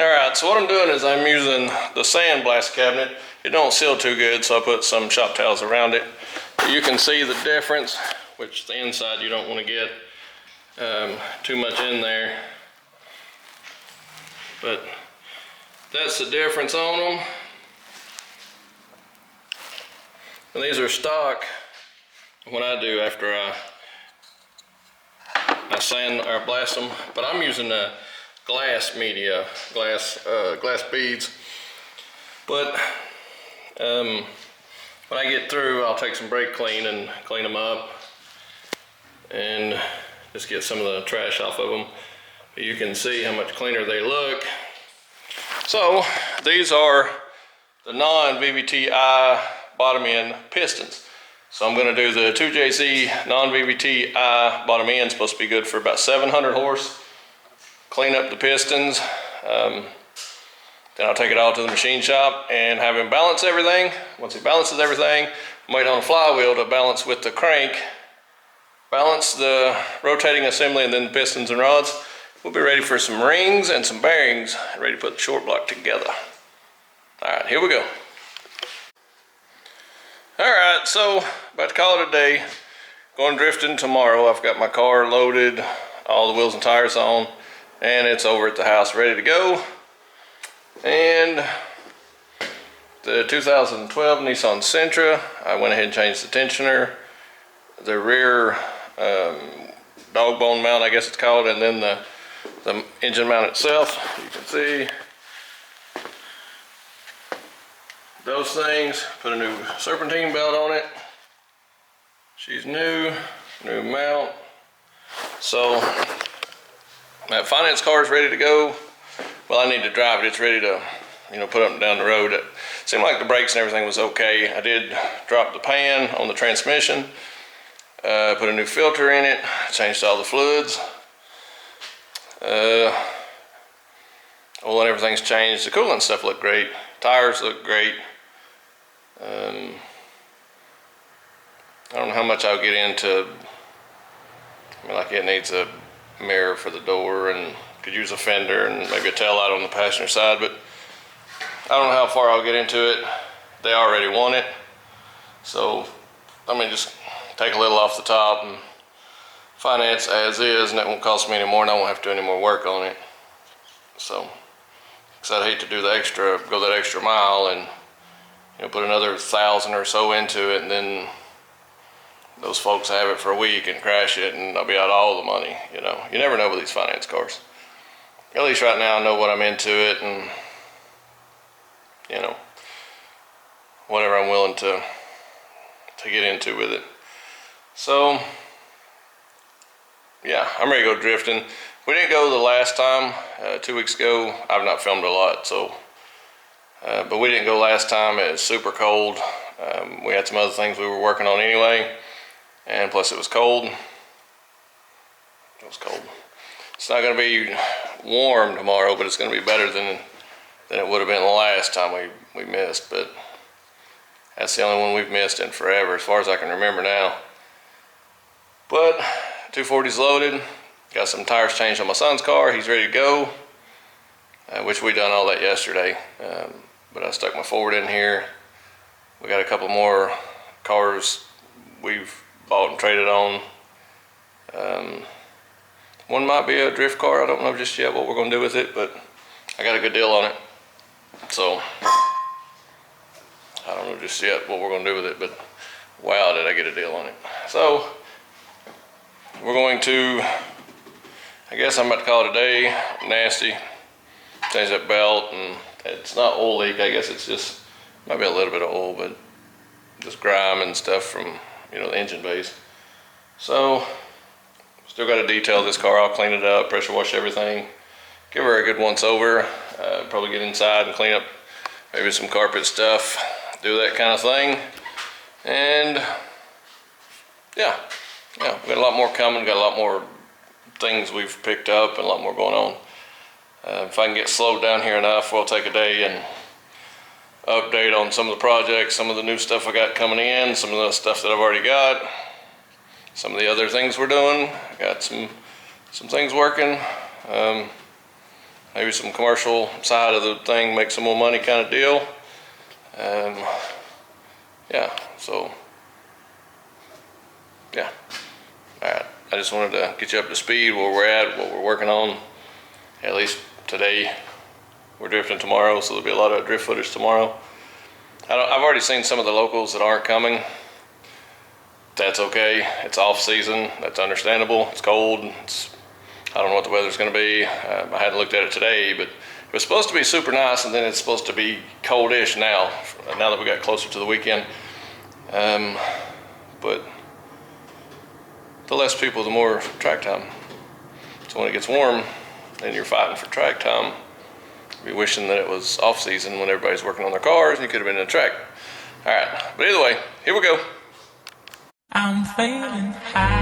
Alright, so what I'm doing is I'm using the sandblast cabinet. It don't seal too good, so I put some shop towels around it. You can see the difference, which the inside you don't want to get too much in there. But that's the difference on them. And these are stock. What I do after I sand or blast them, but I'm using a glass media, glass beads. But when I get through, I'll take some brake clean and clean them up and just get some of the trash off of them. But you can see how much cleaner they look. So these are the non-VVT bottom end pistons. So I'm going to do the 2JZ non-VVT bottom end. Supposed to be good for about 700 horse. Clean up the pistons. Then I'll take it all to the machine shop and have him balance everything. Once he balances everything, I'm waiting on a flywheel to balance with the crank. Balance the rotating assembly and then the pistons and rods. we'll be ready for some rings and some bearings, ready to put the short block together. All right, here we go. All right, so about to call it a day. Going drifting tomorrow. I've got my car loaded, all the wheels and tires on, and it's over at the house ready to go. And the 2012 Nissan Sentra, I went ahead and changed the tensioner, the rear dog bone mount, I guess it's called, and then the engine mount itself. You can see those things. Put a new serpentine belt on it. She's new mount. So that finance car is ready to go. Well, I need to drive it. It's ready to, put up and down the road. It seemed like the brakes and everything was okay. I did drop the pan on the transmission, put a new filter in it, changed all the fluids. Oil and everything's changed. The coolant stuff looked great. Tires look great. I don't know how much I'll get into. Like it needs a mirror for the door and could use a fender and maybe a tail light on the passenger side, but I don't know how far I'll get into it. They already want it. So, just take a little off the top and finance as is, and that won't cost me any more, and I won't have to do any more work on it. So, because I'd hate to do the extra, go that extra mile and put another $1,000 or so into it, and then those folks have it for a week and crash it, and I'll be out all the money. You never know with these finance cars. At least right now I know what I'm into it, and whatever I'm willing to get into with it. So yeah, I'm ready to go drifting. We didn't go the last time, 2 weeks ago. I've not filmed a lot, so but we didn't go last time. It was super cold. We had some other things we were working on anyway, and plus it was cold. It was cold. It's not going to be warm tomorrow, but it's going to be better than it would have been the last time we missed. But that's the only one we've missed in forever, as far as I can remember now. But 240's loaded. Got some tires changed on my son's car. He's ready to go, which we done all that yesterday. But I stuck my Ford in here. We got a couple more cars we've bought and traded on. One might be a drift car. I don't know just yet what we're going to do with it, but I got a good deal on it. So I don't know just yet what we're going to do with it, but wow, did I get a deal on it. So we're going to, I guess I'm about to call it a day. Nasty. Change that belt, and it's not oil leak. I guess it's just, might be a little bit of oil, but just grime and stuff from, the engine base. So still got to detail this car. I'll clean it up, pressure wash everything, give her a good once over, probably get inside and clean up maybe some carpet stuff, do that kind of thing. And yeah, we got a lot more coming, got a lot more things we've picked up and a lot more going on. If I can get slowed down here enough, we'll take a day and update on some of the projects, some of the new stuff I got coming in, some of the stuff that I've already got, some of the other things we're doing. Got some things working, maybe some commercial side of the thing, make some more money kind of deal. Yeah, all right, I just wanted to get you up to speed where we're at, what we're working on. At least today. We're drifting tomorrow, so there'll be a lot of drift footage tomorrow. I've already seen some of the locals that aren't coming. That's okay. It's off season. That's understandable. It's cold. I don't know what the weather's going to be. I hadn't looked at it today, but it was supposed to be super nice, and then it's supposed to be coldish now that we got closer to the weekend. But the less people, the more track time. So when it gets warm, and you're fighting for track time, you'll be wishing that it was off season when everybody's working on their cars and you could have been in the track. All right, but either way, here we go. I'm feeling high.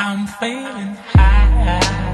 I'm feeling high.